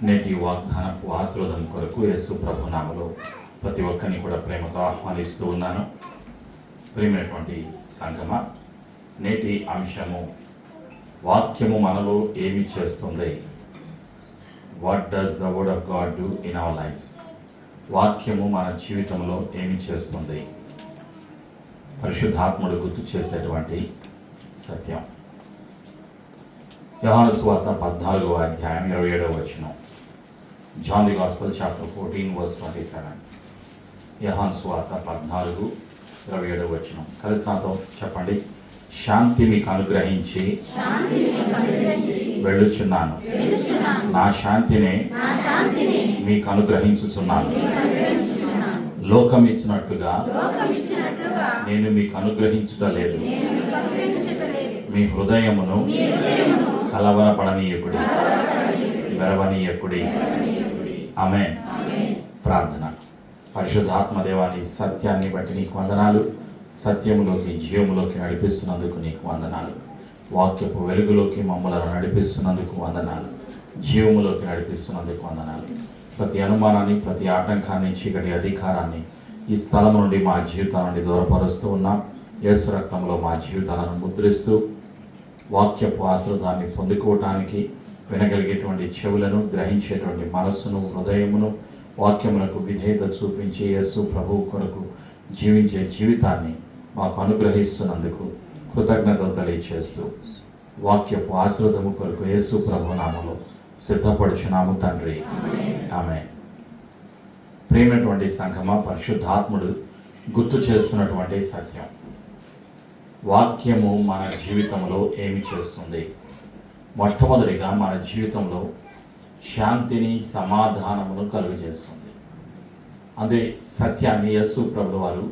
నేటి వాగ్దానపు ఆశీర్వాదం కొరకు యేసు ప్రభు నామములో ప్రతి ఒక్కరిని కూడా ప్రేమతో ఆహ్వానిస్తూ ఉన్నాను. ప్రియమైనటువంటి సంగమ, నేటి అంశము వాక్యము మనలో ఏమి చేస్తుంది. What does the word of God do in our lives. వాక్యము మన జీవితంలో ఏమి చేస్తుంది. పరిశుద్ధాత్ముడు గుర్తు చేసేటువంటి సత్యం. యోహాను సువార్త 14వ అధ్యాయం 27వ వచనం. John the gospel chapter 14 verse 27. యోహాను సువార్త 14:27వ వచనం. కలిసి నాతో చెప్పండి. శాంతి మీకు అనుగ్రహించి వెళ్ళుచున్నాను, నా శాంతిని మీకు అనుగ్రహించుచున్నాను. లోకం ఇచ్చినట్లుగా నేను మీకు అనుగ్రహించుట లేదు. మీ హృదయమును కలవరపడనీయకుడి, వెరవనీయకుడి. ఆమేన్. ప్రార్థన. పరిశుద్ధాత్మ దేవాని సత్యాన్ని బట్టి నీకు వందనాలు. సత్యములోకి జీవములోకి నడిపిస్తున్నందుకు నీకు వందనాలు. వాక్యపు వెలుగులోకి మమ్మల్ని నడిపిస్తున్నందుకు వందనాలు. జీవములోకి నడిపిస్తున్నందుకు వందనాలు. ప్రతి అనుమానాన్ని, ప్రతి ఆటంకాన్ని, చీకటి అధికారాన్ని ఈ స్థలం నుండి మా జీవితాల నుండి దూరపరుస్తూ ఉన్నాం. యేసు రక్తంలో మా జీవితాలను ముద్రిస్తూ వాక్యపు ఆశీర్వాదాన్ని పొందుకోవటానికి వినగలిగేటువంటి చెవులను, గ్రహించేటువంటి మనస్సును, హృదయమును, వాక్యములకు విధేయత చూపించి యేసు ప్రభువు కొరకు జీవించే జీవితాన్ని మాకు అనుగ్రహిస్తున్నందుకు కృతజ్ఞతలు తెలియచేస్తూ వాక్యపు ఆశీర్వాదము కొరకు యేసు ప్రభు నామములో సిద్ధపడుచున్నాము తండ్రి. ఆమేన్. ప్రేమైనటువంటి సంఘమ, పరిశుద్ధాత్ముడు గుర్తు చేస్తున్నటువంటి సత్యం. వాక్యము మన జీవితంలో ఏమి చేస్తుంది. మొట్టమొదటిగా మన జీవితంలో శాంతిని, సమాధానమును కలుగజేస్తుంది. అదే సత్యాన్ని యేసు ప్రభువు వారు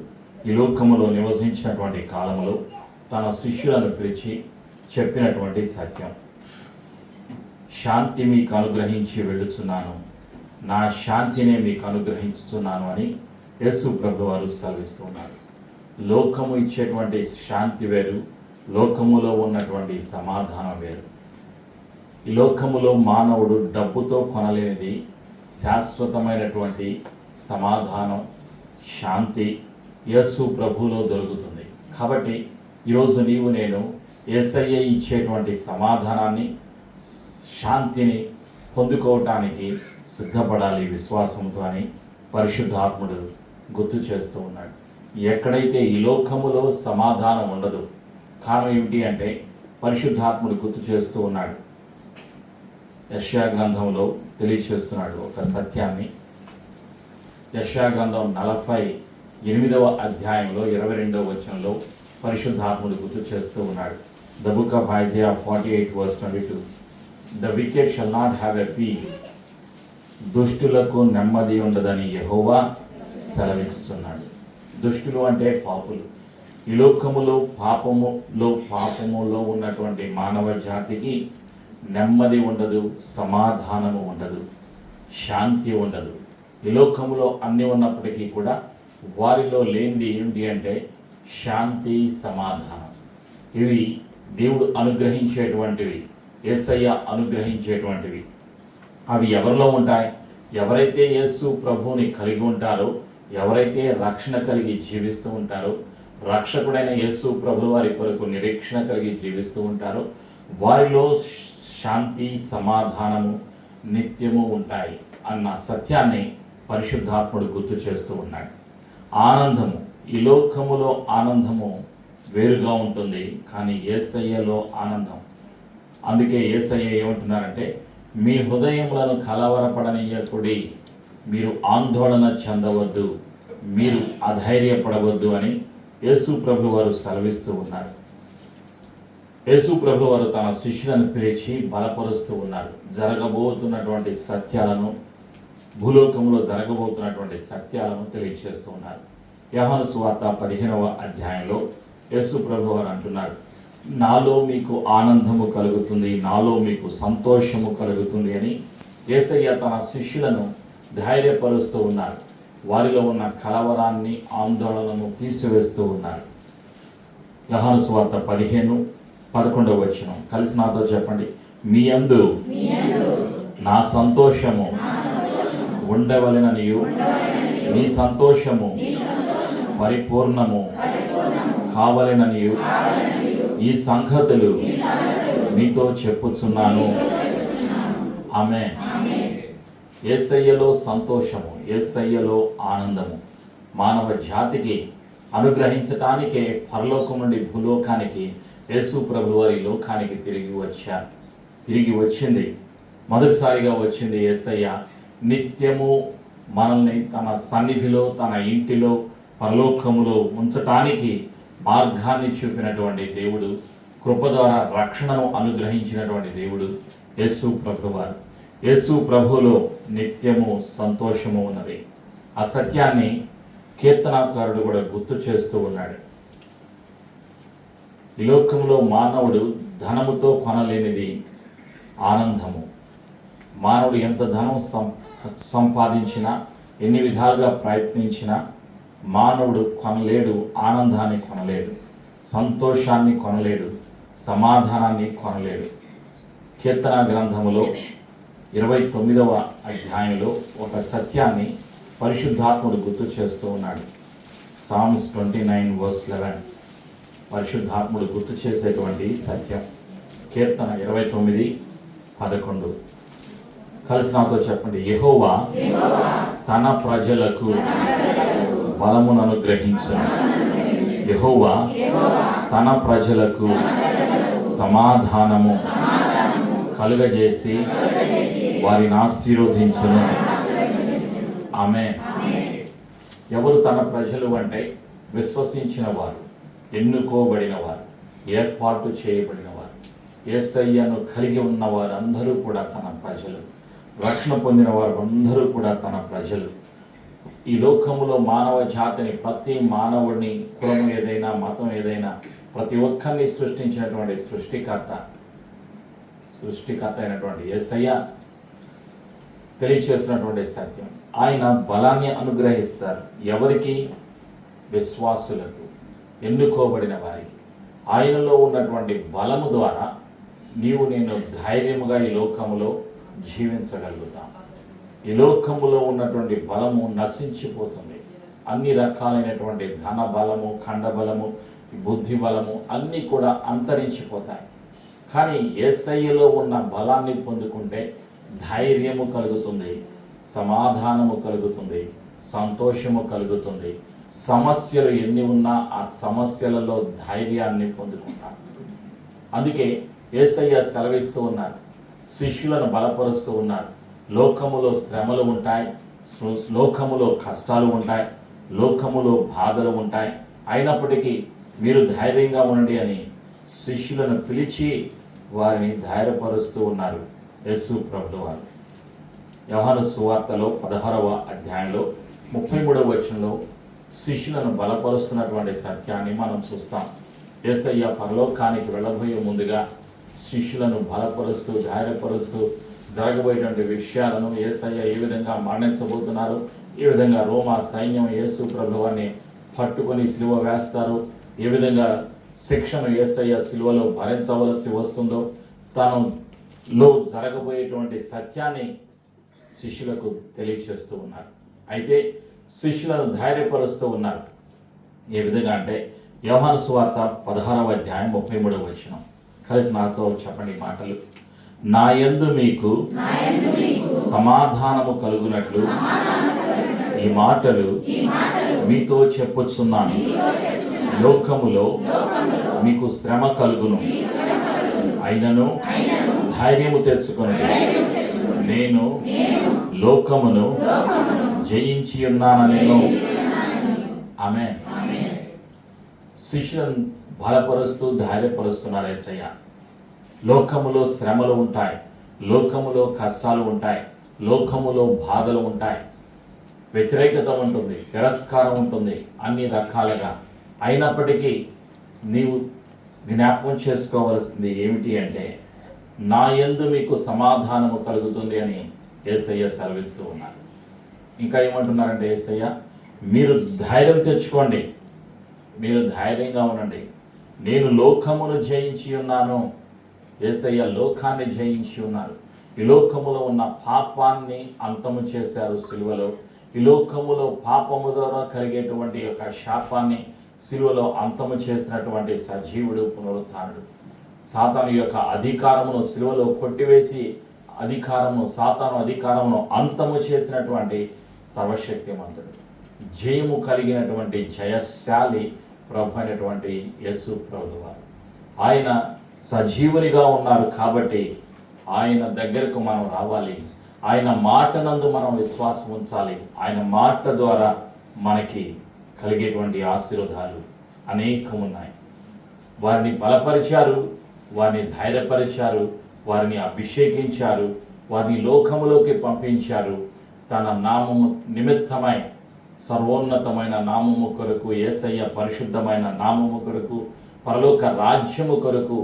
ఈ లోకములో నివసించినటువంటి కాలంలో తన శిష్యులను పిలిచి చెప్పినటువంటి సత్యం. శాంతి మీకు అనుగ్రహించి వెళ్ళుచున్నాను, నా శాంతినే మీకు అనుగ్రహించుచున్నాను అని యేసు ప్రభువు వారు సెలవిస్తున్నారు. లోకము ఇచ్చేటువంటి శాంతి వేరు, లోకములో ఉన్నటువంటి సమాధానం వేరు. ఈ లోకములో మానవుడు డబ్బుతో కొనలేనిది శాశ్వతమైనటువంటి సమాధానం, శాంతి యేసు ప్రభువులో దొరుకుతుంది. కాబట్టి ఈరోజు నీవు నేను యేసయ్య ఇచ్చేటువంటి సమాధానాన్ని, శాంతిని పొందుకోవటానికి సిద్ధపడాలి విశ్వాసంతో అని పరిశుద్ధాత్ముడు గుర్తు చేస్తూ ఉన్నాడు. ఎక్కడైతే ఈ లోకములో సమాధానం ఉండదు, కారణం ఏమిటి అంటే పరిశుద్ధాత్ముడు గుర్తు చేస్తూ ఉన్నాడు. యెషయా గ్రంథంలో తెలియచేస్తున్నాడు ఒక సత్యాన్ని. యెషయా గ్రంథం 48వ అధ్యాయంలో 22వ వచనంలో పరిశుద్ధాత్ముడు గుర్తు చేస్తూ ఉన్నాడు. The book of Isaiah 48:22. The wicked shall not have a peace. దుష్టులకు నెమ్మది ఉండదని యెహోవా సెలవిస్తున్నాడు. దుష్టులు అంటే పాపులు. ఈ లోకములో పాపములో ఉన్నటువంటి మానవ జాతికి నెమ్మది ఉండదు, సమాధానము ఉండదు, శాంతి ఉండదు. ఈ లోకములో అన్నీ ఉన్నప్పటికీ కూడా వారిలో లేనిది ఏమిటి అంటే శాంతి, సమాధానం. ఇవి దేవుడు అనుగ్రహించేటువంటివి, యేసయ్య అనుగ్రహించేటువంటివి. అవి ఎవరిలో ఉంటాయి? ఎవరైతే యేసు ప్రభువుని కలిగి ఉంటారో, ఎవరైతే రక్షణ కలిగి జీవిస్తూ ఉంటారో, రక్షకుడైన యేసు ప్రభు వారి కొరకు నిరీక్షణ కలిగి జీవిస్తూ ఉంటారో, వారిలో శాంతి, సమాధానము నిత్యము ఉంటాయి అన్న సత్యాన్ని పరిశుద్ధాత్ముడు గుర్తు చేస్తూ ఉన్నాడు. ఆనందము, ఈ లోకములో ఆనందము వేరుగా ఉంటుంది, కానీ యేసయ్యలో ఆనందం. అందుకే యేసయ్య ఏమంటున్నారంటే, మీ హృదయములను కలవరపడనీయకుడి, మీరు ఆందోళన చెందవద్దు, మీరు అధైర్యపడవద్దు అని యేసు ప్రభు వారు సెలవిస్తూ ఉన్నారు. యేసు ప్రభు వారు తన శిష్యులను పిలిచి బలపరుస్తూ ఉన్నారు. జరగబోతున్నటువంటి సత్యాలను, భూలోకంలో జరగబోతున్నటువంటి సత్యాలను తెలియజేస్తూ ఉన్నారు. యోహాను సువార్త 15వ అధ్యాయంలో యేసు ప్రభు వారు అంటున్నారు, నాలో మీకు ఆనందము కలుగుతుంది, నాలో మీకు సంతోషము కలుగుతుంది అని యేసయ్య తన శిష్యులను ధైర్యపరుస్తూ ఉన్నారు. వారిలో ఉన్న కలవరాన్ని, ఆందోళనను తీసివేస్తూ ఉన్నారు. యోహాను సువార్త 15:11 కలిసి నాతో చెప్పండి. మీ యందు నా సంతోషము ఉండవలెననియు నీ సంతోషము పరిపూర్ణము కావలెననియు ఈ సంగతులు మీతో చెప్పుచున్నాను. ఆమేన్. యేసయ్యలో సంతోషము, యేసయ్యలో ఆనందము మానవ జాతికి అనుగ్రహించటానికే పరలోకం నుండి భూలోకానికి యేసు ప్రభు వారి లోకానికి తిరిగి వచ్చింది. మొదటిసారిగా వచ్చింది యేసయ్య. నిత్యము మనల్ని తన సన్నిధిలో, తన ఇంటిలో, పరలోకములో ఉంచటానికి మార్గాన్ని చూపినటువంటి దేవుడు, కృప ద్వారా రక్షణను అనుగ్రహించినటువంటి దేవుడు యేసు ప్రభువారు. యేసు ప్రభువులో నిత్యము సంతోషము ఉన్నది. ఆ సత్యాన్ని కీర్తనాకారుడు కూడా గుర్తు చేస్తూ ఉన్నాడు. ఈ లోకంలో మానవుడు ధనముతో కొనలేనిది ఆనందము. మానవుడు ఎంత ధనం సంపాదించినా, ఎన్ని విధాలుగా ప్రయత్నించినా మానవుడు కొనలేడు, ఆనందాన్ని కొనలేడు, సంతోషాన్ని కొనలేడు, సమాధానాన్ని కొనలేడు. కీర్తన గ్రంథములో 29వ అధ్యాయంలో ఒక సత్యాన్ని పరిశుద్ధాత్ముడు గుర్తు చేస్తూ ఉన్నాడు. సామ్స్ 29:11 పరిశుద్ధాత్ముడు గుర్తు చేసేటువంటి సత్యం. కీర్తన 29:11 కలిసి నాతో చెప్పండి. యెహోవా తన ప్రజలకు బలమును అనుగ్రహించును. యెహోవా తన ప్రజలకు సమాధానము కలుగజేసి వారిని ఆశీర్వదించును. ఆమేన్. ఎవరు తన ప్రజలు అంటే విశ్వసించిన వారు, ఎన్నుకోబడిన వారు, ఏర్పాటు చేయబడిన వారు, యేసయ్యను కలిగి ఉన్న వారందరూ కూడా తన ప్రజలు. రక్షణ పొందిన వారు అందరూ కూడా తన ప్రజలు. ఈ లోకములో మానవ జాతిని, ప్రతి మానవుడిని, కులం ఏదైనా, మతం ఏదైనా, ప్రతి ఒక్కరిని సృష్టించినటువంటి సృష్టికర్త అయినటువంటి యేసయ్య తెలియచేసినటువంటి సత్యం. ఆయన బలాన్ని అనుగ్రహిస్తారు. ఎవరికి? విశ్వాసులకు, ఎన్నుకోబడిన వారికి. ఆయనలో ఉన్నటువంటి బలము ద్వారా నీవు నేను ధైర్యముగా ఈ లోకములో జీవించగలుగుతాం. ఈ లోకములో ఉన్నటువంటి బలము నశించిపోతుంది. అన్ని రకాలైనటువంటి ధన బలము, ఖండ బలము, బుద్ధి బలము అన్నీ కూడా అంతరించిపోతాయి. కానీ యేసయ్యలో ఉన్న బలాన్ని పొందుకుంటే ధైర్యము కలుగుతుంది, సమాధానము కలుగుతుంది, సంతోషము కలుగుతుంది. సమస్యలు ఎన్ని ఉన్నా ఆ సమస్యలలో ధైర్యాన్ని పొందుకుంటారు. అందుకే యేసయ్య సెలవిస్తూ ఉన్నారు, శిష్యులను బలపరుస్తూ ఉన్నారు. లోకములో శ్రమలు ఉంటాయి, లోకములో కష్టాలు ఉంటాయి, లోకములో బాధలు ఉంటాయి, అయినప్పటికీ మీరు ధైర్యంగా ఉండండి అని శిష్యులను పిలిచి వారిని ధైర్యపరుస్తూ ఉన్నారు యేసు ప్రభువు వారు. యోహాను సువార్తలో 16వ అధ్యాయంలో 33వ వచనంలో శిష్యులను బలపరుస్తున్నటువంటి సత్యాన్ని మనం చూస్తాం. యేసయ్య పరలోకానికి వెళ్ళబోయే ముందుగా శిష్యులను బలపరుస్తూ, ధైర్యపరుస్తూ జరగబోయేటువంటి విషయాలను, యేసయ్య ఏ విధంగా మరణించబోతున్నారు, ఏ విధంగా రోమా సైన్యం యేసు ప్రభువాన్ని పట్టుకొని సిలువ వేస్తారు, ఏ విధంగా శిక్షను యేసయ్య సిలువలో భరించవలసి వస్తుందో, తనలో జరగబోయేటువంటి సత్యాన్ని శిష్యులకు తెలియచేస్తూ ఉన్నారు. అయితే శిష్యులను ధైర్యపరుస్తూ ఉన్నారు. ఏ విధంగా అంటే యోహాను సువార్త 16వ అధ్యాయం 33వ వచనం కలిసి నాతో చెప్పండి మాటలు. నా యందు మీకు సమాధానము కలుగునట్లు ఈ మాటలు మీతో చెప్పుచున్నాను. లోకములో మీకు శ్రమ కలుగును, అయినను ధైర్యము తెచ్చుకొనుడి, నేను లోకమును జయించి ఉన్నానని. ఆమేన్. శిష్యులను బలపరుస్తూ ధైర్యపరుస్తున్నారు యేసయ్య. లోకములో శ్రమలు ఉంటాయి, లోకములో కష్టాలు ఉంటాయి, లోకములో బాధలు ఉంటాయి, వ్యతిరేకత ఉంటుంది, తిరస్కారం ఉంటుంది, అన్ని రకాలుగా. అయినప్పటికీ నీవు జ్ఞాపకం చేసుకోవలసింది ఏమిటి అంటే, నా యందు మీకు సమాధానము కలుగుతుంది అని యేసయ్య సెలవిస్తూ ఉన్నారు. ఇంకా ఏమంటున్నారంటే యేసయ్య, మీరు ధైర్యం తెచ్చుకోండి, మీరు ధైర్యంగా ఉండండి, నేను లోకమును జయించి ఉన్నాను. యేసయ్య లోకాన్ని జయించి ఉన్నారు. ఈ లోకములో ఉన్న పాపాన్ని అంతము చేశారు సిలువలో. ఈ లోకములో పాపము ద్వారా కలిగేటువంటి యొక్క శాపాన్ని సిలువలో అంతము చేసినటువంటి సజీవుడు, పునరుత్థానుడు. సాతాను యొక్క అధికారమును సిలువలో కొట్టివేసి సాతాను అధికారమును అంతము చేసినటువంటి సర్వశక్తిమంతుడు, జయము కలిగినటువంటి జయశాలి ప్రభు అయినటువంటి యేసు ప్రభువారు. ఆయన సజీవునిగా ఉన్నారు కాబట్టి ఆయన దగ్గరకు మనం రావాలి. ఆయన మాటనందు మనం విశ్వాసం ఉంచాలి. ఆయన మాట ద్వారా మనకి కలిగేటువంటి ఆశీర్వాదాలు అనేకం ఉన్నాయి. వారిని బలపరిచారు, వారిని ధైర్యపరిచారు, వారిని అభిషేకించారు, వారిని లోకములోకి పంపించారు. తన నామము నిమిత్తమై సర్వోన్నతమైన నామము కొరకు, యేసయ్య పరిశుద్ధమైన నామము కొరకు, పరలోక రాజ్యము కొరకు,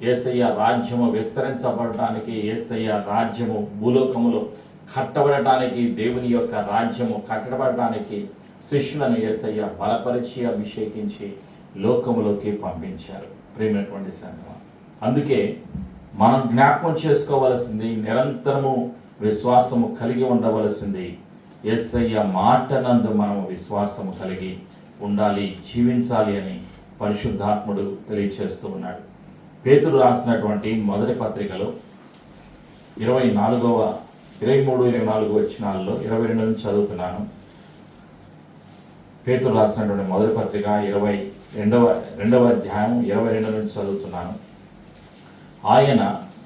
యేసయ్య రాజ్యము విస్తరించబడటానికి, యేసయ్య రాజ్యము భూలోకములో కట్టబడటానికి, దేవుని యొక్క రాజ్యము కట్టబడటానికి శిష్యులను యేసయ్య బలపరిచి అభిషేకించి లోకములోకి పంపించారు. ప్రియమైనటువంటి సంఘం, అందుకే మనం జ్ఞాపకం చేసుకోవలసింది, నిరంతరము విశ్వాసము కలిగి ఉండవలసింది. యేసయ్య మాటనందు మనము విశ్వాసము కలిగి ఉండాలి, జీవించాలి అని పరిశుద్ధాత్ముడు తెలియచేస్తూ ఉన్నాడు. పేతురు రాసినటువంటి మొదటి పత్రికలో 23-24 వచనాల్లో 22 నుంచి చదువుతున్నాను. పేతురు రాసినటువంటి మొదటి పత్రిక 22వ అధ్యాయం 22 నుంచి చదువుతున్నాను. ఆయన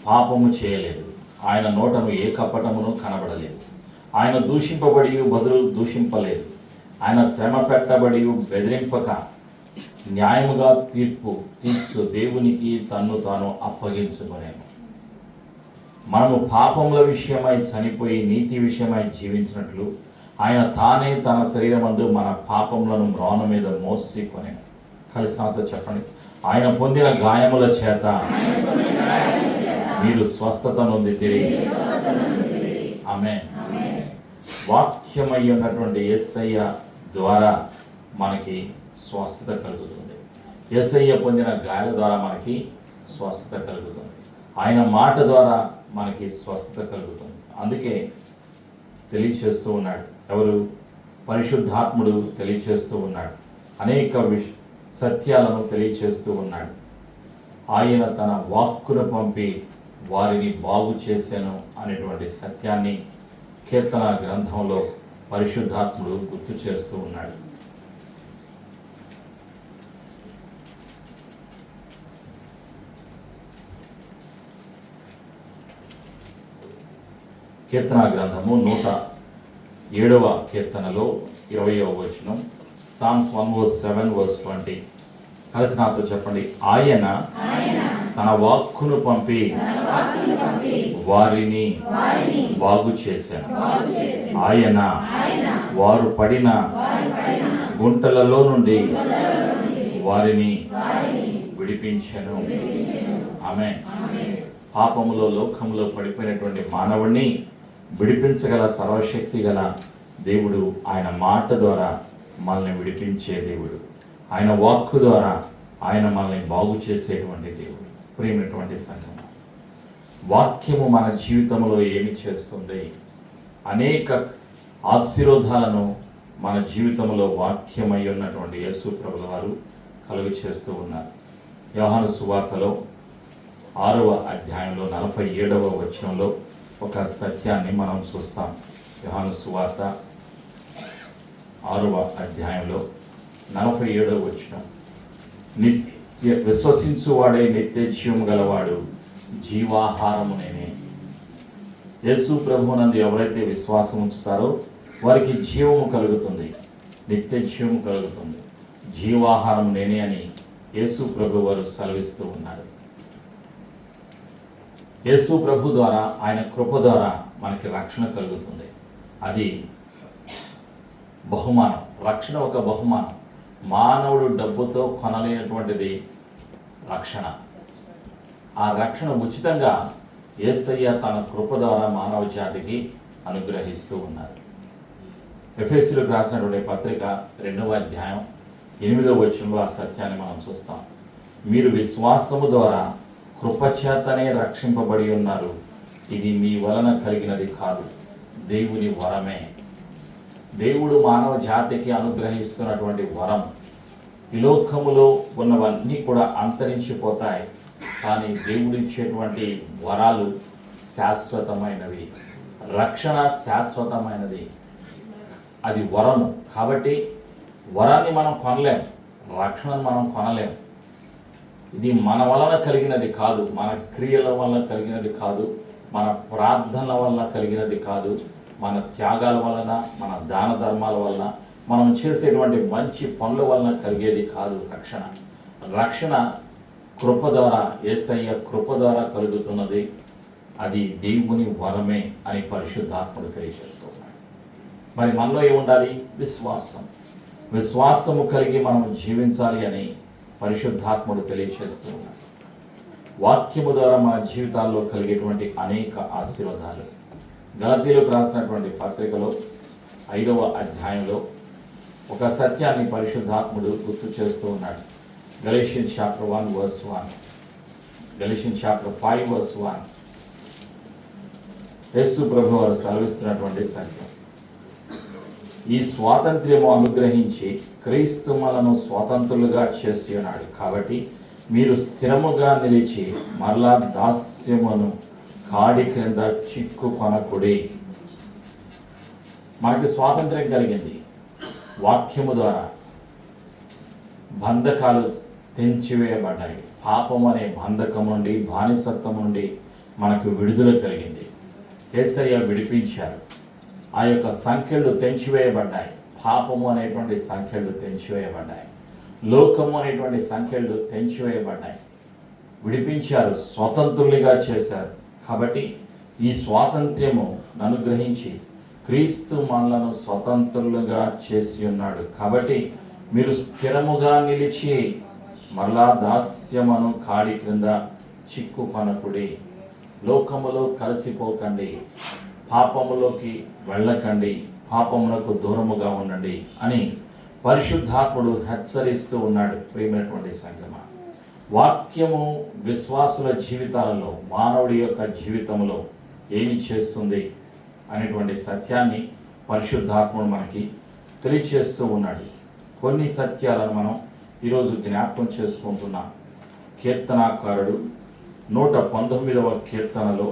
పాపము చేయలేదు, ఆయన నోటను ఏ కపటమును కనబడలేదు. ఆయన దూషింపబడి బదులు దూషింపలేదు. ఆయన శ్రమ పెట్టబడి బెదిరింపక న్యాయముగా తీర్చు దేవునికి తన్ను తాను అప్పగించుకొనేను. మనము పాపముల విషయమై చనిపోయి నీతి విషయమై జీవించినట్లు ఆయన తానే తన శరీరమందు మన పాపములను మ్రాన మీద మోసికొనేను. కలిసి నాతో చెప్పండి. ఆయన పొందిన గాయముల చేత మీరు స్వస్థత నొందితిరి. ఆమేన్. వాక్యమై ఉన్నటువంటి యేసయ్య ద్వారా మనకి స్వస్థత కలుగుతుంది. యేసయ్య పొందిన గాయాల ద్వారా మనకి స్వస్థత కలుగుతుంది. ఆయన మాట ద్వారా మనకి స్వస్థత కలుగుతుంది. అందుకే తెలియచేస్తూ ఉన్నాడు. ఎవరు? పరిశుద్ధాత్ముడు తెలియచేస్తూ ఉన్నాడు. అనేక సత్యాలను తెలియచేస్తూ ఉన్నాడు. ఆయన తన వాక్కును పంపి వారిని బాగు చేశాను అనేటువంటి సత్యాన్ని కీర్తన గ్రంథంలో పరిశుద్ధాత్ముడు గుర్తు చేస్తూ ఉన్నాడు. కీర్తన గ్రంథము 107వ కీర్తనలో 20వ వచనం, Psalms 107:20. కలిసి నాతో చెప్పండి. ఆయన తన వాక్కును పంపి వారిని బాగు చేశాను. ఆయన వారు పడిన గుంటలలో నుండి వారిని విడిపించెను. ఆమేన్. పాపములో లోకములో పడిపోయినటువంటి మానవుణ్ణి విడిపించగల సర్వశక్తి గల దేవుడు ఆయన మాట ద్వారా మనల్ని విడిపించే దేవుడు. ఆయన వాక్కు ద్వారా ఆయన మనల్ని బాగు చేసేటువంటి దేవుడు. ప్రియమైనటువంటి సంఘం, వాక్యము మన జీవితంలో ఏమి చేస్తుంది? అనేక ఆశీర్వాదాలను మన జీవితంలో వాక్యమై ఉన్నటువంటి యేసు ప్రభుల వారు కలుగు చేస్తూ ఉన్నారు. యోహాను సువార్తలో 6వ అధ్యాయంలో 47వ వచనంలో ఒక సత్యాన్ని మనం చూస్తాం. యోహాను సువార్త 6వ అధ్యాయంలో 47వ వచనం, విశ్వసించువాడే నిత్య జీవము గలవాడు, జీవాహారము నేనే. యేసు ప్రభువునందు ఎవరైతే విశ్వాసం ఉంచుతారో వారికి జీవము కలుగుతుంది, నిత్య జీవము కలుగుతుంది. జీవాహారం నేనే అని యేసు ప్రభు వారు సెలవిస్తూ ఉన్నారు. యేసు ప్రభు ద్వారా, ఆయన కృప ద్వారా మనకి రక్షణ కలుగుతుంది. అది బహుమానం. రక్షణ ఒక బహుమానం. మానవుడు డబ్బుతో కొనలేనటువంటిది రక్షణ. ఆ రక్షణ ఉచితంగా యేసయ్య తన కృప ద్వారా మానవ జాతికి అనుగ్రహిస్తూ ఉన్నారు. ఎఫెసీయులకు రాసినటువంటి పత్రిక 2వ అధ్యాయం 8వ వచనంలో ఆ సత్యాన్ని మనం చూస్తాం. మీరు విశ్వాసము ద్వారా కృపచేతనే రక్షింపబడి ఉన్నారు, ఇది మీ వలన కలిగినది కాదు, దేవుని వరమే. దేవుడు మానవ జాతికి అనుగ్రహిస్తున్నటువంటి వరం. ఈ లోకములో ఉన్నవన్నీ కూడా అంతరించిపోతాయి, కానీ దేవుడు ఇచ్చేటువంటి వరాలు శాశ్వతమైనవి. రక్షణ శాశ్వతమైనది, అది వరము. కాబట్టి వరాన్ని మనం కొనలేం, రక్షణను మనం కొనలేం. ఇది మన వలన కలిగినది కాదు, మన క్రియల వలన కలిగినది కాదు, మన ప్రార్థనల వలన కలిగినది కాదు, మన త్యాగాల వలన, మన దాన ధర్మాల వలన, మనం చేసేటువంటి మంచి పనుల వలన కలిగేది కాదు. రక్షణ కృప ద్వారా, యేసయ్య కృప ద్వారా కలుగుతున్నది. అది దేవుని వరమే అని పరిశుద్ధాత్ముడు తెలియజేస్తున్నాడు. మరి మనలో ఏముండాలి? విశ్వాసము కలిగి మనం జీవించాలి అని పరిశుద్ధాత్ముడు తెలియజేస్తూ ఉన్నాడు. వాక్యము ద్వారా మన జీవితాల్లో కలిగేటువంటి అనేక ఆశీర్వాదాలు. గలతీయులకు రాసినటువంటి పత్రికలో 5వ అధ్యాయంలో ఒక సత్యాన్ని పరిశుద్ధాత్ముడు గుర్తు చేస్తూ ఉన్నాడు. Galatians chapter 1 verse 1, Galatians chapter 5 verse 1. యేసు ప్రభు వారు సెలవిస్తున్నటువంటి సత్యం, ఈ స్వాతంత్ర్యము అనుగ్రహించి క్రీస్తు మనను స్వాతంత్రులుగా చేసి ఉన్నాడు. కాబట్టి మీరు స్థిరముగా నిలిచి మరలా దాస్యమును కాడి క్రింద చిక్కుకొనకుడి. మనకి స్వాతంత్ర్యం కలిగింది వాక్యము ద్వారా. బంధకాలు తెంచివేయబడ్డాయి. పాపం అనే బంధకం నుండి, బానిసత్వం నుండి మనకు విడుదల కలిగింది. యేసయ్య విడిపించారు. ఆ యొక్క సంఖ్యలు తెంచివేయబడ్డాయి. పాపము అనేటువంటి సంఖ్యలు తెంచివేయబడ్డాయి. లోకము అనేటువంటి సంఖ్యలు తెంచివేయబడ్డాయి. విడిపించారు, స్వతంత్రులుగా చేశారు. కాబట్టి ఈ స్వాతంత్ర్యము అనుగ్రహించి క్రీస్తు మనలను స్వతంత్రులుగా చేసి ఉన్నాడు. కాబట్టి మీరు స్థిరముగా నిలిచి మరలా దాస్యమును కాడి క్రింద చిక్కుకొనకుడి. లోకములో కలిసిపోకండి, పాపములోకి వెళ్ళకండి, పాపములకు దూరముగా ఉండండి అని పరిశుద్ధాత్ముడు హెచ్చరిస్తూ ఉన్నాడు. ప్రియమైనటువంటి సంగమా, వాక్యము విశ్వాసుల జీవితాలలో, మానవుడి యొక్క జీవితంలో ఏమి చేస్తుంది అనేటువంటి సత్యాన్ని పరిశుద్ధాత్ముడు మనకి తెలియచేస్తూ ఉన్నాడు. కొన్ని సత్యాలను మనం ఈరోజు జ్ఞాపకం చేసుకుంటున్నాం. కీర్తనాకారుడు 119వ కీర్తనలో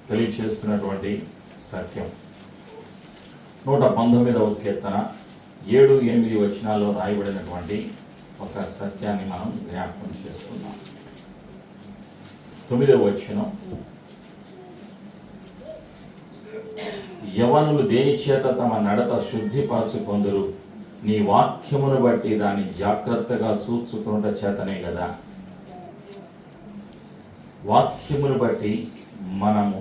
తెలియచేస్తున్నటువంటి సత్యం. 119వ కీర్తన 7-8 వచనాల్లో రాయబడినటువంటి ఒక సత్యాన్ని మనం జ్ఞాపకం చేసుకున్నాం. 9వ వచనం, యవనులు దేని చేత తమ నడత శుద్ధిపరచుకొందురు, నీ వాక్యమును బట్టి దాన్ని జాగ్రత్తగా చూచుకునుట చేతనే కదా. వాక్యమును బట్టి మనము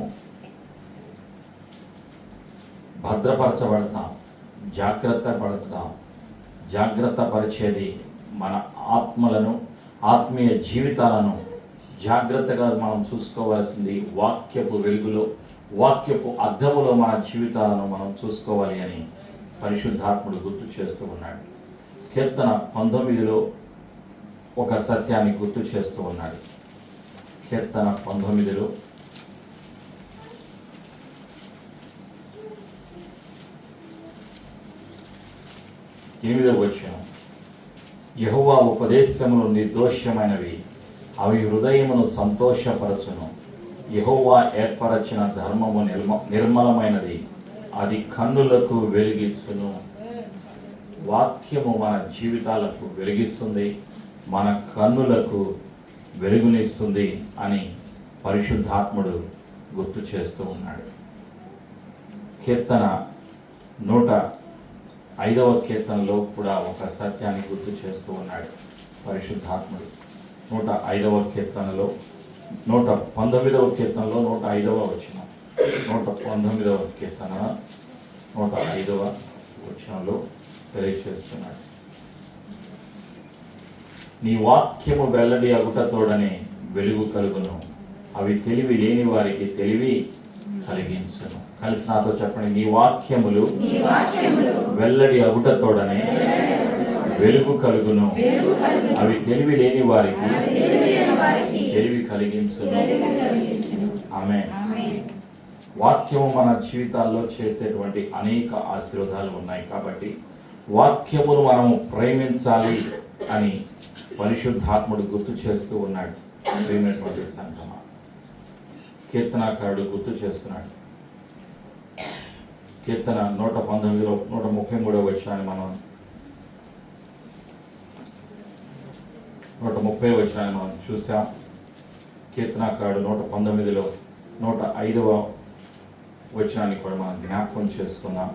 భద్రపరచబడతాం, జాగ్రత్త పరిచేది మన ఆత్మలను, ఆత్మీయ జీవితాలను జాగ్రత్తగా మనం చూసుకోవాల్సింది వాక్యపు వెలుగులో, వాక్యపు అద్దములో మన జీవితాలను మనం చూసుకోవాలి అని పరిశుద్ధాత్ముడు గుర్తు చేస్తూ ఉన్నాడు. కీర్తన 19లో ఒక సత్యాన్ని గుర్తు చేస్తూ ఉన్నాడు. కీర్తన 19లో 8వ వచనం, యెహోవా ఉపదేశములు నిర్దోషమైనవి, అవి హృదయమును సంతోషపరచును. యెహోవా ఏర్పరచిన ధర్మము నిర్మలమైనది, అది కన్నులకు వెలిగించును. వాక్యము మన జీవితాలకు వెలిగిస్తుంది, మన కన్నులకు వెలుగునిస్తుంది అని పరిశుద్ధాత్ముడు గుర్తు చేస్తూ ఉన్నాడు. కీర్తన 105వ కీర్తనలో కూడా ఒక సత్యాన్ని గుర్తు చేస్తూ ఉన్నాడు పరిశుద్ధాత్ముడు. 105వ కీర్తనలో 119వ కీర్తనలో 105వ వచనం, 119వ కీర్తన 105వ వచనంలో తెలియచేస్తున్నాడు, నీ వాక్యము వెల్లడి అగుటతోడనే వెలుగు కలుగును, అవి తెలివి లేని వారికి తెలివి కలిగించును. కలిసి నాతో చెప్పండి, నీ వాక్యములు వెల్లడి అగుటతోడనే వెలుగు కలుగును, అవి తెలివి లేని వారికి తెలివి కలిగించును. ఆమేన్. వాక్యము మన జీవితాల్లో చేసేటువంటి అనేక ఆశీర్వాదాలు ఉన్నాయి కాబట్టి వాక్యమును మనము ప్రేమించాలి అని పరిశుద్ధాత్ముడు గుర్తు చేస్తూ ఉన్నాడు. ప్రేమైనటువంటి సంఘమా, కీర్తనాకారుడు గుర్తు చేస్తున్నాడు. కీర్తన 119లో 133 వచనాన్ని మనం 130 వచనాన్ని మనం చూసాం. కీర్తనాకారుడు 119లో 105వ వచనాన్ని కూడా మనం జ్ఞాపకం చేసుకున్నాం.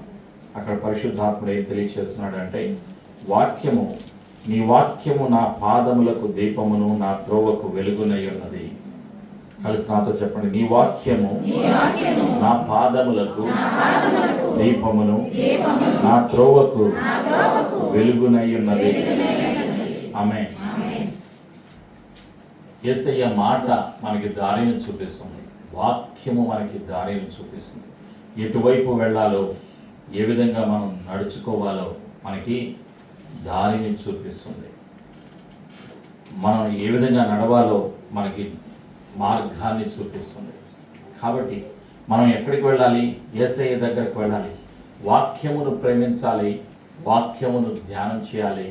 అక్కడ పరిశుద్ధాత్ముడు ఏం తెలియచేస్తున్నాడు అంటే, వాక్యము, నీ వాక్యము నా పాదములకు దీపమును నా త్రోవకు వెలుగునై ఉన్నది. కలిసి నాతో చెప్పండి, నీ వాక్యము నా పాదములకు దీపమును నా త్రోవకు వెలుగునై ఉన్నది. ఆమేన్. యేసయ్య మాట మనకి దారిని చూపిస్తుంది. వాక్యము మనకి దారిని చూపిస్తుంది. ఎటువైపు వెళ్ళాలో, ఏ విధంగా మనం నడుచుకోవాలో మనకి దారిని చూపిస్తుంది. మనం ఏ విధంగా నడవాలో మనకి మార్గాన్ని చూపిస్తుంది. కాబట్టి మనం ఎక్కడికి వెళ్ళాలి? యేసయ్య దగ్గరికి వెళ్ళాలి. వాక్యమును ప్రేమించాలి, వాక్యమును ధ్యానం చేయాలి,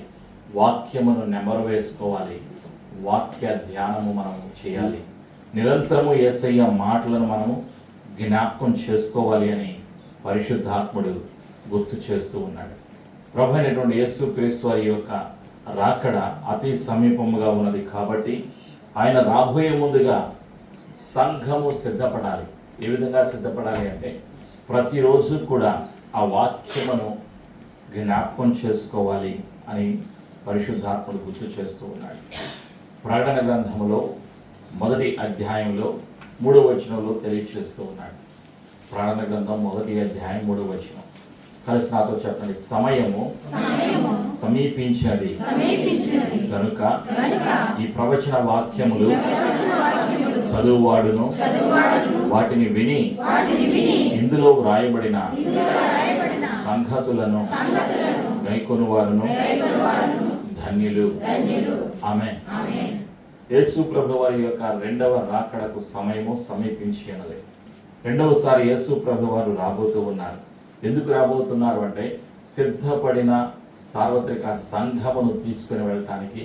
వాక్యమును నెమరు వేసుకోవాలి, వాక్య ధ్యానము మనము చేయాలి. నిరంతరము యేసయ్య మాటలను మనము జ్ఞాపకం చేసుకోవాలి అని పరిశుద్ధాత్ముడు గుర్తు చేస్తూ ఉన్నాడు. ప్రభు అయినటువంటి యేసుక్రీస్తు వారి యొక్క రాకడ అతి సమీపముగా ఉన్నది కాబట్టి ఆయన రాబోయే ముందుగా సంఘము సిద్ధపడాలి. ఏ విధంగా సిద్ధపడాలి అంటే, ప్రతిరోజు కూడా ఆ వాక్యమును జ్ఞాపకం చేసుకోవాలి అని పరిశుద్ధాత్ముడు గుర్తు చేస్తూ ఉన్నాడు. ప్రకటన గ్రంథములో 1వ అధ్యాయంలో 3వ వచనంలో తెలియచేస్తూ ఉన్నాడు. ప్రకటన గ్రంథం 1వ అధ్యాయం 3వ వచనం. కలిసి నాతో చెప్పండి, సమయము సమీపించినది కనుక ఈ ప్రవచన వాక్యములు చదువువాడును వాటిని విని ఇందులో వ్రాయబడిన సంగతులను గైకొనువారును ధన్యులు. ఆమేన్. యేసు ప్రభు వారి యొక్క రెండవ రాకడకు సమయము సమీపించి ఉన్నది. రెండవసారి యేసు ప్రభు వారు రాబోతూ ఉన్నారు. ఎందుకు రాబోతున్నారు అంటే, సిద్ధపడిన సార్వత్రిక సంఘమును తీసుకుని వెళ్ళటానికి,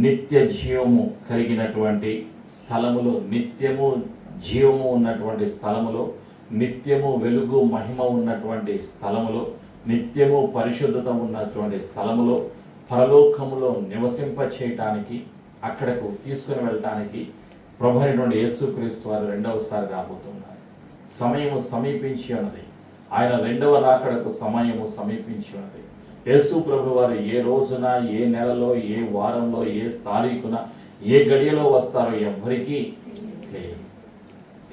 నిత్య జీవము కలిగినటువంటి స్థలములో, నిత్యము జీవము ఉన్నటువంటి స్థలములో, నిత్యము వెలుగు మహిమ ఉన్నటువంటి స్థలములో, నిత్యము పరిశుద్ధత ఉన్నటువంటి స్థలములో, పరలోకములో నివసింప చేయటానికి, అక్కడకు తీసుకుని వెళ్ళటానికి ప్రభు అయినటువంటి యేసుక్రీస్తు వారు రెండవసారి రాబోతున్నారు. సమయము సమీపించి ఉన్నది. ఆయన రెండవ రాకడకు సమయము సమీపించి ఉన్నది. యేసు ప్రభు వారు ఏ రోజున, ఏ నెలలో, ఏ వారంలో, ఏ తారీఖున, ఏ గడియలో వస్తారో ఎవ్వరికీ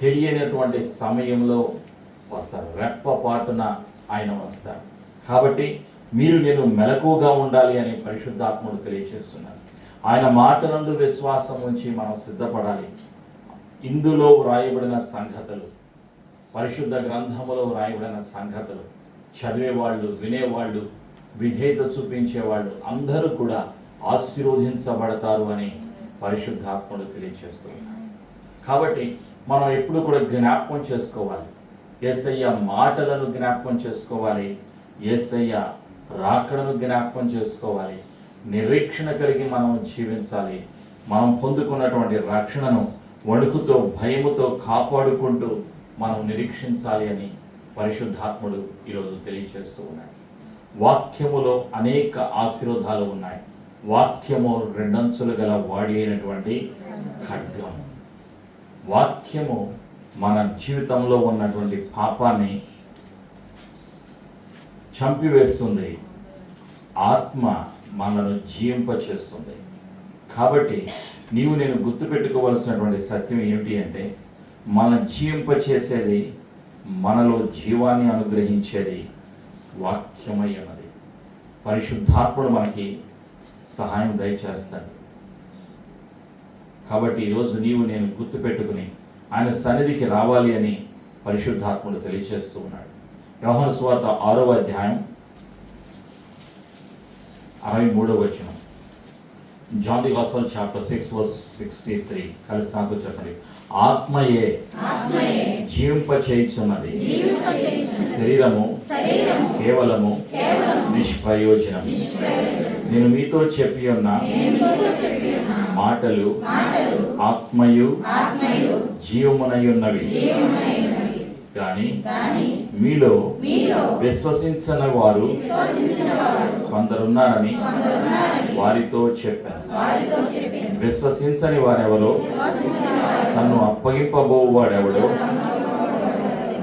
తెలియనటువంటి సమయంలో వస్తారు. రెప్పపాటున ఆయన వస్తారు. కాబట్టి మీరు నేను మెలకువగా ఉండాలి అని పరిశుద్ధాత్ముడు తెలియజేస్తున్నారు. ఆయన మాటనందు విశ్వాసం ఉంచి మనం సిద్ధపడాలి. ఇందులో వ్రాయబడిన సంగతులు, పరిశుద్ధ గ్రంథములో వ్రాయబడిన సంగతులు చదివేవాళ్ళు, వినేవాళ్ళు, విధేయత చూపించేవాళ్ళు అందరూ కూడా ఆశీర్వదించబడతారు అని పరిశుద్ధాత్ముడు తెలియజేస్తున్నారు. కాబట్టి మనం ఎప్పుడు కూడా జ్ఞాపకం చేసుకోవాలి. యేసయ్య మాటలను జ్ఞాపకం చేసుకోవాలి. యేసయ్య రాకడను జ్ఞాపకం చేసుకోవాలి. నిరీక్షణ కలిగి మనం జీవించాలి. మనం పొందుకున్నటువంటి రక్షణను వణుకుతో, భయముతో కాపాడుకుంటూ మనం నిరీక్షించాలి అని పరిశుద్ధాత్ముడు ఈరోజు తెలియజేస్తూ ఉన్నాడు. వాక్యములో అనేక ఆశీర్వాదాలు ఉన్నాయి. వాక్యము రెండంచులు గల వాడి అయినటువంటి ఖడ్గం. వాక్యము మన జీవితంలో ఉన్నటువంటి పాపాన్ని చంపివేస్తుంది. ఆత్మ మనను జీవింపచేస్తుంది. కాబట్టి నీవు నేను గుర్తుపెట్టుకోవాల్సినటువంటి సత్యం ఏమిటి అంటే, మన జీవింపచేసేది, మనలో జీవాన్ని అనుగ్రహించేది వాక్యమై ఉన్నది. పరిశుద్ధాత్ముడు మనకి సహాయం దయచేస్తాడు. కాబట్టి ఈరోజు నీవు నేను గుర్తుపెట్టుకుని ఆయన సన్నిధికి రావాలి అని పరిశుద్ధాత్ముడు తెలియజేస్తూ ఉన్నాడు. యోహాను సువార్త 6వ అధ్యాయం 63వ వచనం. John the Gospel chapter 6 verse 63. కలిసి నాతో చెప్పండి. ఆత్మయే జీవింపచేయుచున్నది, శరీరము కేవలము నిష్ప్రయోజనం. నేను మీతో చెప్పి ఉన్న మాటలు ఆత్మయు జీవమునై ఉన్నవి, కానీ మీలో విశ్వసించని వారు కొందరున్నారని వారితో చెప్పాను. విశ్వసించని వారెవరో, తన్ను అప్పగింపబోవాడెవడో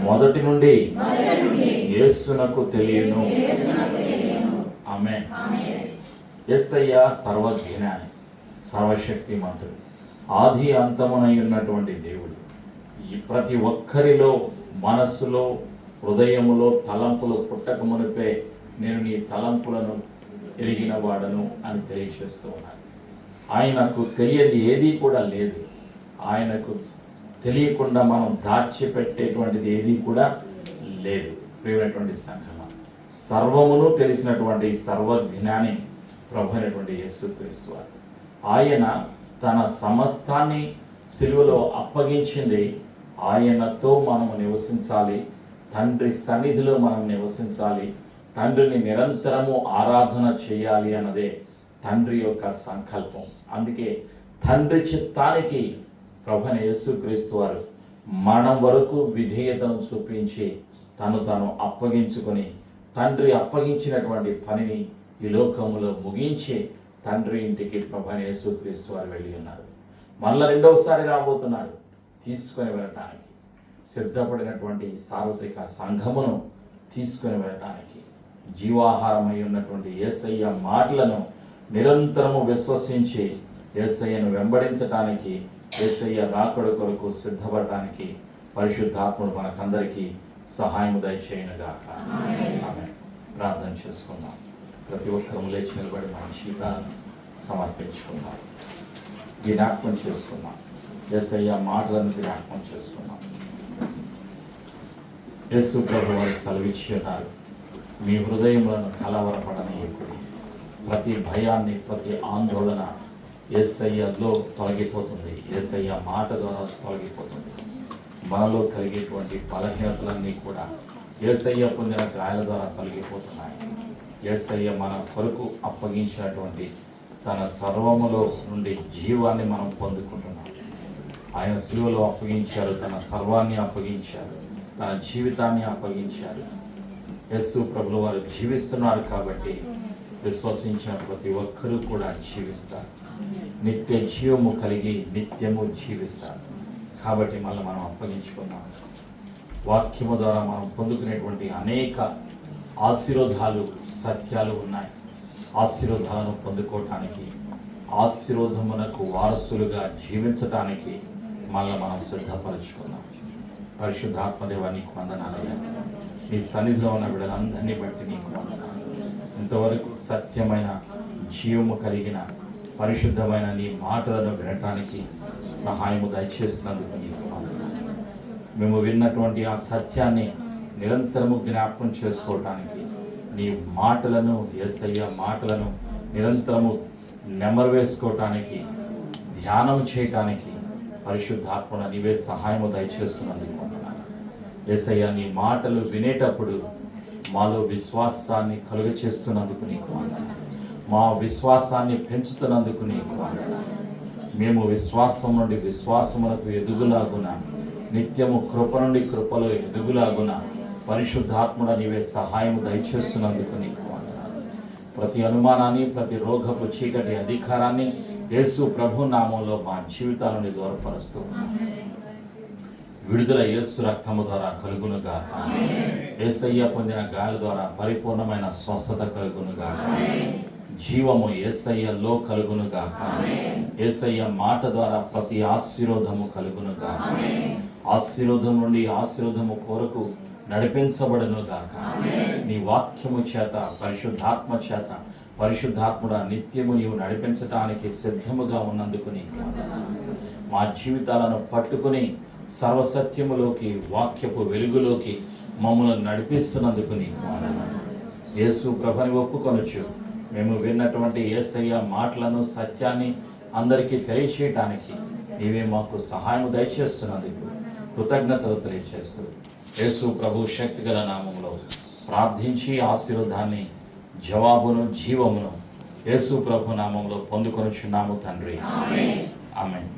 మొదటి నుండి యేసునకు తెలియను. ఆమేన్. యేసయ్య సర్వజ్ఞాని, సర్వశక్తిమంతుడు, ఆది అంతమునై ఉన్నటువంటి దేవుడు. ఈ ప్రతి ఒక్కరిలో మనస్సులో హృదయములో తలంపులు పుట్టక మునిపే నేను నీ తలంపులను ఎరిగిన వాడను అని తెలియజేస్తూ ఉన్నాను. ఆయనకు తెలియదు ఏదీ కూడా లేదు. ఆయనకు తెలియకుండా మనం దాచిపెట్టేటువంటిది ఏదీ కూడా లేదు. ప్రియమైనటువంటి సంఘమా, సర్వమును తెలిసినటువంటి సర్వజ్ఞాని ప్రభు అయినటువంటి యేసుక్రీస్తు వారు. ఆయన తన సమస్తాన్ని సిలువలో అప్పగించింది. ఆయనతో మనము నివసించాలి, తండ్రి సన్నిధిలో మనం నివసించాలి, తండ్రిని నిరంతరము ఆరాధన చేయాలి అన్నదే తండ్రి యొక్క సంకల్పం. అందుకే తండ్రి చిత్తానికి ప్రభువైన యేసుక్రీస్తు వారు మరణం వరకు విధేయతను చూపించి తను అప్పగించుకొని తండ్రి అప్పగించినటువంటి పనిని ఈ లోకములో ముగించి తండ్రి ఇంటికి ప్రభువైన యేసుక్రీస్తు వారు వెళ్ళి ఉన్నారు. మళ్ళీ రెండవసారి రాబోతున్నారు. తీసుకొని వెళ్ళటానికి సిద్ధపడినటువంటి సార్వత్రిక సంఘమును తీసుకొని వెళ్ళటానికి జీవాహారమై ఉన్నటువంటి యేసయ్య మాటలను నిరంతరము విశ్వసించి యేసయ్యను వెంబడించటానికి, యేసయ్య రాకడ కొరకు సిద్ధపడటానికి పరిశుద్ధాత్ముడు మనకందరికీ సహాయము దయచేయునుగాక. ఆమేన్. ప్రార్థన చేసుకుందాం. ప్రతి ఒక్కరూ లేచి నిలబడి మన జీవితాలను సమర్పించుకుందాం, జ్ఞాపకం చేసుకుందాం. యేసయ్య మాటలను జ్ఞాపకం చేసుకున్నాం. యేసు ప్రభు వారు సెలవిచ్చి ఉన్నారు, మీ హృదయములను కలవరపడనీయకుడి. ప్రతి భయాన్ని, ప్రతి ఆందోళన యేసయ్యలో తొలగిపోతుంది. యేసయ్య మాట ద్వారా తొలగిపోతుంది. మనలో కలిగేటువంటి బలహీనతలన్నీ కూడా యేసయ్య పొందిన గాయాల ద్వారా తొలగిపోతున్నాయి. యేసయ్య మన కొరకు అప్పగించినటువంటి తన సర్వములో నుండి జీవాన్ని మనం పొందుకుంటున్నాం. ఆయన శిలువలో అప్పగించారు, తన సర్వాన్ని అప్పగించారు, తన జీవితాన్ని అప్పగించారు. యేసు ప్రభువు వారు జీవిస్తున్నారు కాబట్టి విశ్వసించిన ప్రతి ఒక్కరూ కూడా జీవిస్తారు. నిత్య జీవము కలిగి నిత్యము జీవిస్తారు. కాబట్టి మళ్ళీ మనం అప్పగించుకున్నాం. వాక్యము ద్వారా మనం పొందుకునేటువంటి అనేక ఆశీర్వాదాలు, సత్యాలు ఉన్నాయి. ఆశీర్వాదాలను పొందుకోవటానికి, ఆశీర్వాదమునకు వారసులుగా జీవించటానికి మళ్ళీ మనం సిద్ధపరచుకున్నాం. పరిశుద్ధాత్మదేవా నీకు వందనాలయ్యా. నీ సన్నిధిలో ఉన్న బిడ్డలందరినీ బట్టి నీకు వందనాలు. ఇంతవరకు సత్యమైన జీవము కలిగిన పరిశుద్ధమైన నీ మాటలను వినటానికి సహాయము దయచేసినందుకు నీకు వందనాలు. మేము విన్నటువంటి ఆ సత్యాన్ని నిరంతరము జ్ఞాపకం చేసుకోవటానికి, నీ మాటలను, యేసయ్య మాటలను నిరంతరము నెమరు వేసుకోవటానికి, ధ్యానం చేయటానికి పరిశుద్ధాత్మను నీవే సహాయము దయచేస్తున్నందుకు వందనాలు. యేసయ్య నీ మాటలు వినేటప్పుడు మాలో విశ్వాసాన్ని కలుగచేస్తున్నందుకు నీకు వందనాలు. మా విశ్వాసాన్ని పెంచుతున్నందుకు నీకు వందనాలు. మేము విశ్వాసం నుండి విశ్వాసములకు ఎదుగులాగున, నిత్యము కృప నుండి కృపలో ఎదుగులాగున పరిశుద్ధాత్ముడ నీవే సహాయము దయచేస్తున్నందుకు నీకు వందనాలు. ప్రతి అనుమానాన్ని, ప్రతి రోగపు చీకటి అధికారాన్ని యేసు ప్రభు నామంలో మా జీవితాలను దూరపరుస్తూ విడుదల యేసు రక్తము ద్వారా కలుగునుగాక. యేసయ్య పొందిన గాయాల ద్వారా పరిపూర్ణమైన స్వస్థత కలుగునుగాక. జీవము యేసయ్యలో కలుగునుగాక. యేసయ్య మాట ద్వారా ప్రతి ఆశీర్వాదము కలుగునుగాక. ఆశీర్వాదం నుండి ఆశీర్వాదము కొరకు నడిపించబడునుగాక. నీ వాక్యము చేత, పరిశుద్ధాత్మ చేత, పరిశుద్ధాత్ముడ నిత్యము నీవు నడిపించటానికి సిద్ధముగా ఉన్నందుకు నీకు వందనాలు. మా జీవితాలను పట్టుకుని సర్వసత్యములోకి, వాక్యపు వెలుగులోకి మమ్మల్ని నడిపిస్తున్నందుకు నీకు వందనాలు. యేసు ప్రభుని ఒప్పుకొనొచ్చు. మేము విన్నటువంటి యేసయ్య మాటలను, సత్యాన్ని అందరికీ తెలియచేయటానికి నీవే మాకు సహాయం దయచేస్తున్నందుకు కృతజ్ఞతలు తెలియజేస్తూ యేసు ప్రభు శక్తిగల నామములో ప్రార్థించి ఆశీర్వాదాన్ని, జవాబును, జీవమును యేసు ప్రభు నామములో పొందుకొనుచున్నాము తండ్రి. ఆమేన్.